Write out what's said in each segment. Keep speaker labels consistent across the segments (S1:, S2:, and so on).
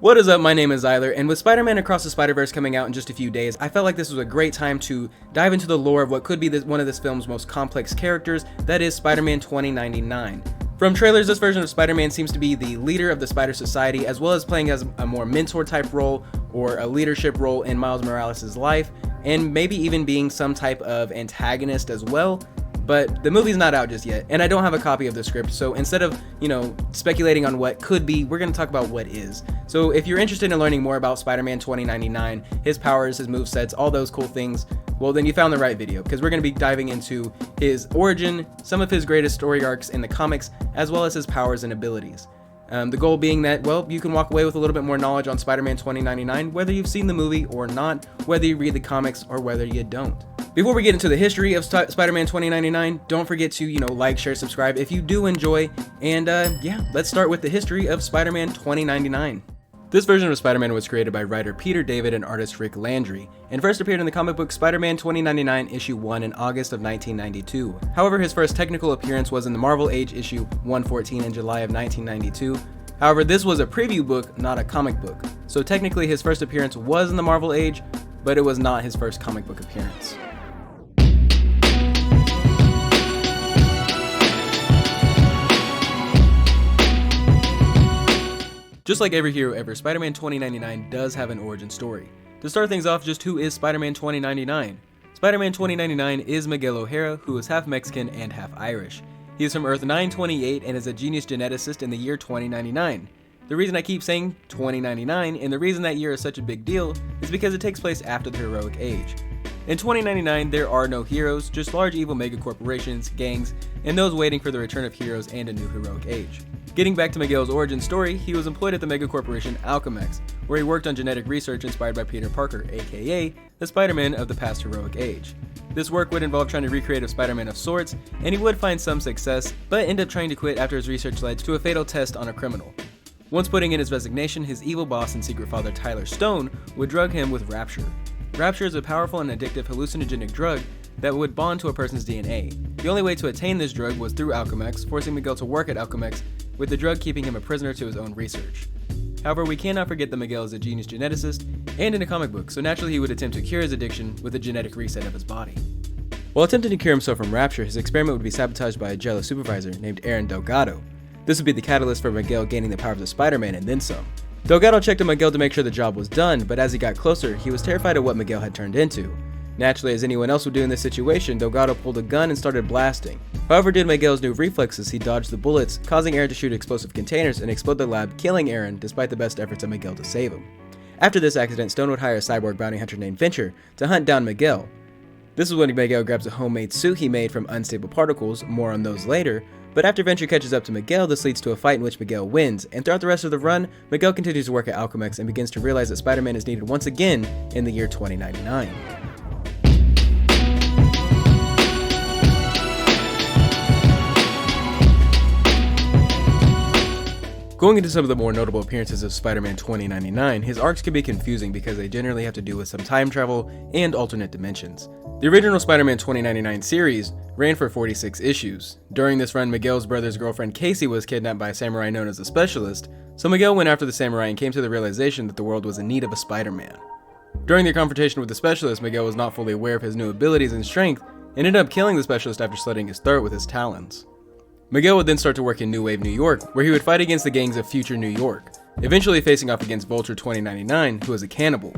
S1: What is up? My name is Zyler, and with Spider-Man Across the Spiderverse coming out in just a few days, I felt like this was a great time to dive into the lore of what could be one of this film's most complex characters, that is Spider-Man 2099. From trailers, this version of Spider-Man seems to be the leader of the Spider Society, as well as playing as a more mentor-type role or a leadership role in Miles Morales' life, and maybe even being some type of antagonist as well. But the movie's not out just yet, and I don't have a copy of the script, so instead of, speculating on what could be, we're going to talk about what is. So if you're interested in learning more about Spider-Man 2099, his powers, his movesets, all those cool things, well then you found the right video, because we're going to be diving into his origin, some of his greatest story arcs in the comics, as well as his powers and abilities. The goal being that, well, you can walk away with a little bit more knowledge on Spider-Man 2099, whether you've seen the movie or not, whether you read the comics or whether you don't. Before we get into the history of Spider-Man 2099, don't forget to, like, share, subscribe if you do enjoy, and let's start with the history of Spider-Man 2099. This version of Spider-Man was created by writer Peter David and artist Rick Landry, and first appeared in the comic book Spider-Man 2099 issue 1 in August of 1992. However, his first technical appearance was in the Marvel Age issue 114 in July of 1992. However, this was a preview book, not a comic book, so technically his first appearance was in the Marvel Age, but it was not his first comic book appearance. Just like every hero ever, Spider-Man 2099 does have an origin story. To start things off, just who is Spider-Man 2099? Spider-Man 2099 is Miguel O'Hara, who is half Mexican and half Irish. He is from Earth 928 and is a genius geneticist in the year 2099. The reason I keep saying 2099 and the reason that year is such a big deal is because it takes place after the heroic age. In 2099, there are no heroes, just large evil mega corporations, gangs, and those waiting for the return of heroes and a new heroic age. Getting back to Miguel's origin story, he was employed at the mega corporation Alchemax, where he worked on genetic research inspired by Peter Parker, aka the Spider-Man of the past heroic age. This work would involve trying to recreate a Spider-Man of sorts, and he would find some success, but end up trying to quit after his research led to a fatal test on a criminal. Once putting in his resignation, his evil boss and secret father Tyler Stone would drug him with Rapture. Rapture is a powerful and addictive hallucinogenic drug that would bond to a person's DNA. The only way to attain this drug was through Alchemax, forcing Miguel to work at Alchemax, with the drug keeping him a prisoner to his own research. However, we cannot forget that Miguel is a genius geneticist and in a comic book, so naturally he would attempt to cure his addiction with a genetic reset of his body. While attempting to cure himself from Rapture, his experiment would be sabotaged by a jealous supervisor named Aaron Delgado. This would be the catalyst for Miguel gaining the powers of Spider-Man and then some. Delgado checked on Miguel to make sure the job was done, but as he got closer, he was terrified of what Miguel had turned into. Naturally, as anyone else would do in this situation, Delgado pulled a gun and started blasting. However, due to Miguel's new reflexes, he dodged the bullets, causing Aaron to shoot explosive containers and explode the lab, killing Aaron despite the best efforts of Miguel to save him. After this accident, Stone would hire a cyborg bounty hunter named Venture to hunt down Miguel. This is when Miguel grabs a homemade suit he made from unstable particles, more on those later, but after Venture catches up to Miguel, this leads to a fight in which Miguel wins, and throughout the rest of the run, Miguel continues to work at Alchemax and begins to realize that Spider-Man is needed once again in the year 2099. Going into some of the more notable appearances of Spider-Man 2099, his arcs can be confusing because they generally have to do with some time travel and alternate dimensions. The original Spider-Man 2099 series ran for 46 issues. During this run, Miguel's brother's girlfriend Casey was kidnapped by a samurai known as the Specialist, so Miguel went after the samurai and came to the realization that the world was in need of a Spider-Man. During their confrontation with the Specialist, Miguel was not fully aware of his new abilities and strength, and ended up killing the Specialist after slitting his throat with his talons. Miguel would then start to work in New Wave New York, where he would fight against the gangs of future New York, eventually facing off against Vulture 2099, who was a cannibal.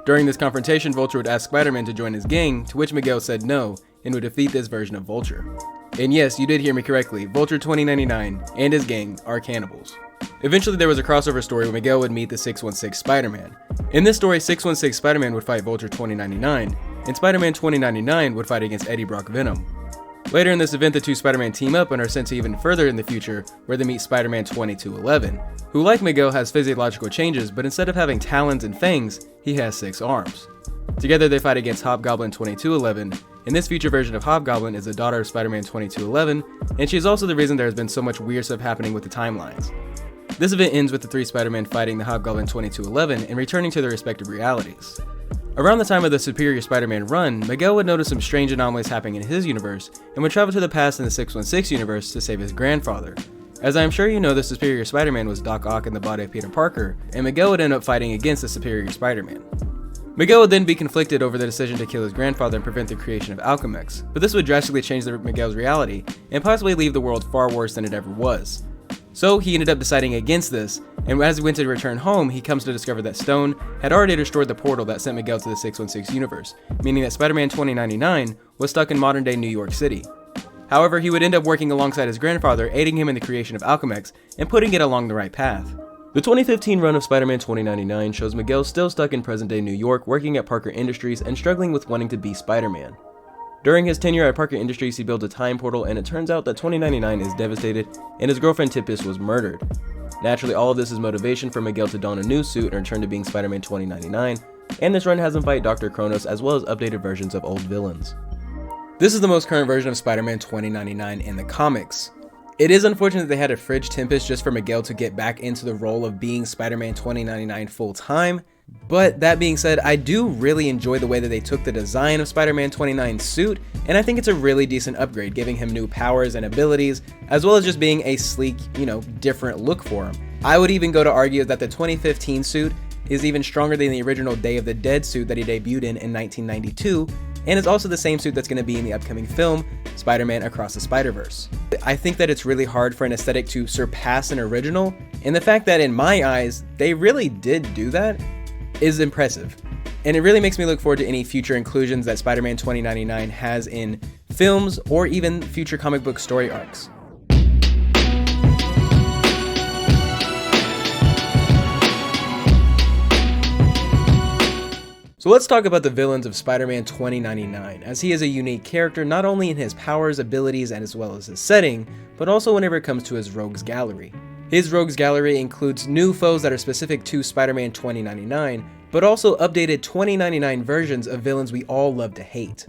S1: During this confrontation, Vulture would ask Spider-Man to join his gang, to which Miguel said no, and would defeat this version of Vulture. And yes, you did hear me correctly, Vulture 2099 and his gang are cannibals. Eventually there was a crossover story where Miguel would meet the 616 Spider-Man. In this story, 616 Spider-Man would fight Vulture 2099, and Spider-Man 2099 would fight against Eddie Brock Venom. Later in this event, the two Spider-Man team up and are sent to even further in the future, where they meet Spider-Man 2211, who like Miguel has physiological changes, but instead of having talons and fangs, he has 6 arms. Together they fight against Hobgoblin 2211, and this future version of Hobgoblin is the daughter of Spider-Man 2211, and she is also the reason there has been so much weird stuff happening with the timelines. This event ends with the 3 Spider-Men fighting the Hobgoblin 2211 and returning to their respective realities. Around the time of the Superior Spider-Man run, Miguel would notice some strange anomalies happening in his universe and would travel to the past in the 616 universe to save his grandfather. As I am sure you know, the Superior Spider-Man was Doc Ock in the body of Peter Parker, and Miguel would end up fighting against the Superior Spider-Man. Miguel would then be conflicted over the decision to kill his grandfather and prevent the creation of Alchemax, but this would drastically change Miguel's reality and possibly leave the world far worse than it ever was. So he ended up deciding against this, and as he went to return home, he comes to discover that Stone had already destroyed the portal that sent Miguel to the 616 universe, meaning that Spider-Man 2099 was stuck in modern-day New York City. However, he would end up working alongside his grandfather, aiding him in the creation of Alchemax and putting it along the right path. The 2015 run of Spider-Man 2099 shows Miguel still stuck in present-day New York, working at Parker Industries and struggling with wanting to be Spider-Man. During his tenure at Parker Industries, he built a time portal, and it turns out that 2099 is devastated and his girlfriend Tippis was murdered. Naturally, all of this is motivation for Miguel to don a new suit and return to being Spider-Man 2099, and this run has him fight Dr. Kronos as well as updated versions of old villains. This is the most current version of Spider-Man 2099 in the comics. It is unfortunate they had to fridge Tempest just for Miguel to get back into the role of being Spider-Man 2099 full-time, but that being said, I do really enjoy the way that they took the design of Spider-Man 29's suit, and I think it's a really decent upgrade, giving him new powers and abilities, as well as just being a sleek, different look for him. I would even go to argue that the 2015 suit is even stronger than the original Day of the Dead suit that he debuted in 1992, and is also the same suit that's going to be in the upcoming film, Spider-Man Across the Spiderverse. I think that it's really hard for an aesthetic to surpass an original, and the fact that in my eyes, they really did do that is impressive. And it really makes me look forward to any future inclusions that Spider-Man 2099 has in films or even future comic book story arcs. So let's talk about the villains of Spider-Man 2099, as he is a unique character not only in his powers, abilities, and as well as his setting, but also whenever it comes to his Rogues Gallery. His Rogues Gallery includes new foes that are specific to Spider-Man 2099, but also updated 2099 versions of villains we all love to hate.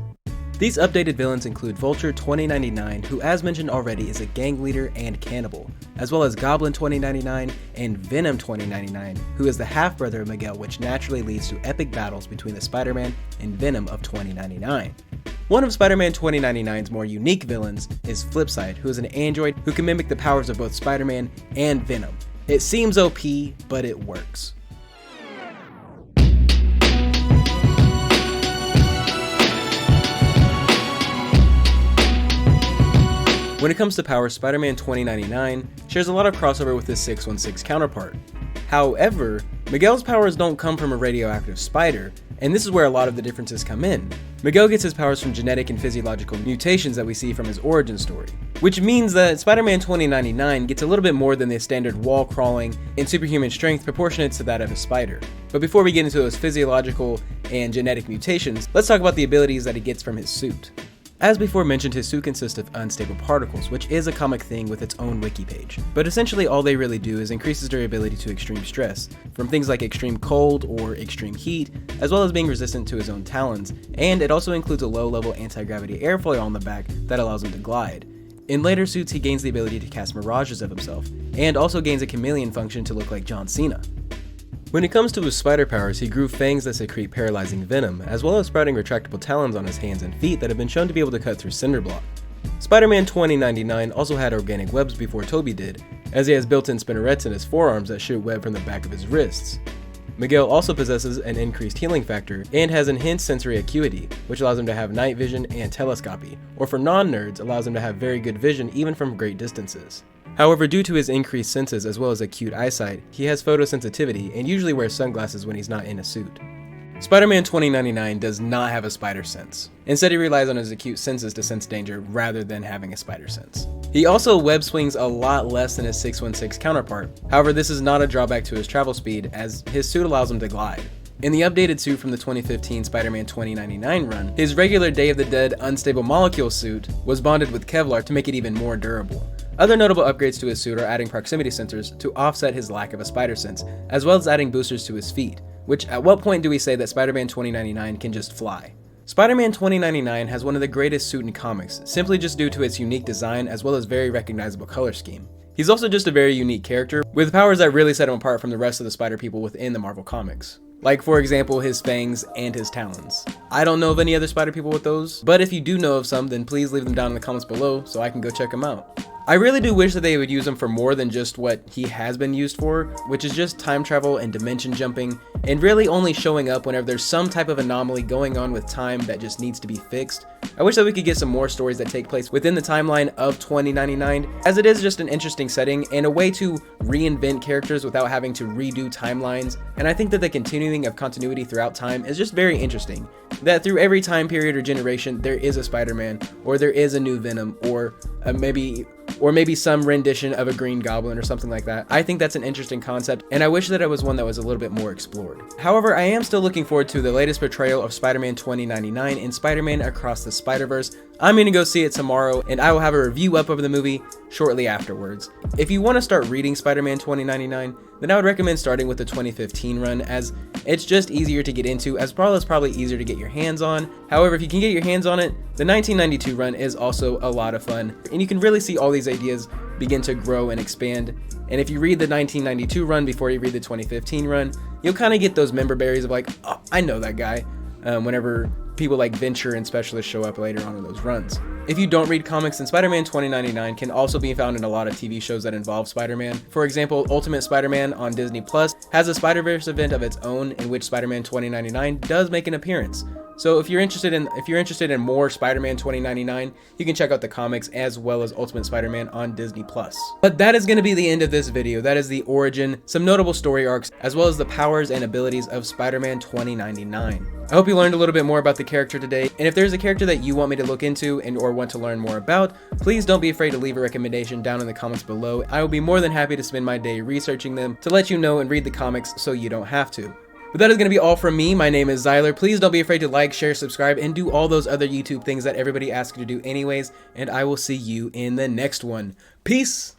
S1: These updated villains include Vulture 2099, who as mentioned already is a gang leader and cannibal, as well as Goblin 2099 and Venom 2099, who is the half-brother of Miguel, which naturally leads to epic battles between the Spider-Man and Venom of 2099. One of Spider-Man 2099's more unique villains is Flipside, who is an android who can mimic the powers of both Spider-Man and Venom. It seems OP, but it works. When it comes to power, Spider-Man 2099 shares a lot of crossover with his 616 counterpart. However, Miguel's powers don't come from a radioactive spider, and this is where a lot of the differences come in. Miguel gets his powers from genetic and physiological mutations that we see from his origin story, which means that Spider-Man 2099 gets a little bit more than the standard wall crawling and superhuman strength proportionate to that of a spider. But before we get into those physiological and genetic mutations, let's talk about the abilities that he gets from his suit. As before mentioned, his suit consists of unstable particles, which is a comic thing with its own wiki page. But essentially all they really do is increase his durability to extreme stress, from things like extreme cold or extreme heat, as well as being resistant to his own talons, and it also includes a low-level anti-gravity airfoil on the back that allows him to glide. In later suits, he gains the ability to cast mirages of himself, and also gains a chameleon function to look like John Cena. When it comes to his spider powers, he grew fangs that secrete paralyzing venom, as well as sprouting retractable talons on his hands and feet that have been shown to be able to cut through cinder block. Spider-Man 2099 also had organic webs before Toby did, as he has built-in spinnerets in his forearms that shoot web from the back of his wrists. Miguel also possesses an increased healing factor and has enhanced sensory acuity, which allows him to have night vision and telescopy, or for non-nerds allows him to have very good vision even from great distances. However, due to his increased senses as well as acute eyesight, he has photosensitivity and usually wears sunglasses when he's not in a suit. Spider-Man 2099 does not have a spider sense. Instead, he relies on his acute senses to sense danger rather than having a spider sense. He also web swings a lot less than his 616 counterpart. However, this is not a drawback to his travel speed, as his suit allows him to glide. In the updated suit from the 2015 Spider-Man 2099 run, his regular Day of the Dead unstable molecule suit was bonded with Kevlar to make it even more durable. Other notable upgrades to his suit are adding proximity sensors to offset his lack of a spider sense, as well as adding boosters to his feet, which at what point do we say that Spider-Man 2099 can just fly? Spider-Man 2099 has one of the greatest suit in comics, simply just due to its unique design as well as very recognizable color scheme. He's also just a very unique character, with powers that really set him apart from the rest of the spider people within the Marvel Comics. Like for example, his fangs and his talons. I don't know of any other spider people with those, but if you do know of some, then please leave them down in the comments below so I can go check them out. I really do wish that they would use him for more than just what he has been used for, which is just time travel and dimension jumping, and really only showing up whenever there's some type of anomaly going on with time that just needs to be fixed. I wish that we could get some more stories that take place within the timeline of 2099, as it is just an interesting setting and a way to reinvent characters without having to redo timelines, and I think that the continuing of continuity throughout time is just very interesting. That through every time period or generation, there is a Spider-Man, or there is a new Venom, or maybe some rendition of a Green Goblin or something like that. I think that's an interesting concept, and I wish that it was one that was a little bit more explored. However, I am still looking forward to the latest portrayal of Spider-Man 2099 in Spider-Man Across the Spiderverse. I'm gonna go see it tomorrow, and I will have a review up of the movie shortly afterwards. If you want to start reading Spider-Man 2099, then I would recommend starting with the 2015 run, as it's just easier to get into, as well as probably easier to get your hands on. However, if you can get your hands on it, the 1992 run is also a lot of fun, and you can really see all these ideas begin to grow and expand. And if you read the 1992 run before you read the 2015 run, you'll kind of get those member berries of like, oh, I know that guy, whenever people like Venture and Specialist show up later on in those runs. If you don't read comics, then Spider-Man 2099 can also be found in a lot of TV shows that involve Spider-Man. For example, Ultimate Spider-Man on Disney Plus has a Spiderverse event of its own in which Spider-Man 2099 does make an appearance. So if you're interested in more Spider-Man 2099, you can check out the comics as well as Ultimate Spider-Man on Disney Plus. But that is going to be the end of this video. That is the origin, some notable story arcs, as well as the powers and abilities of Spider-Man 2099. I hope you learned a little bit more about the character today, and if there's a character that you want me to look into and or want to learn more about, please don't be afraid to leave a recommendation down in the comments below. I will be more than happy to spend my day researching them to let you know and read the comics so you don't have to. But that is going to be all from me. My name is Zyler. Please don't be afraid to like, share, subscribe, and do all those other YouTube things that everybody asks you to do anyways, and I will see you in the next one. Peace!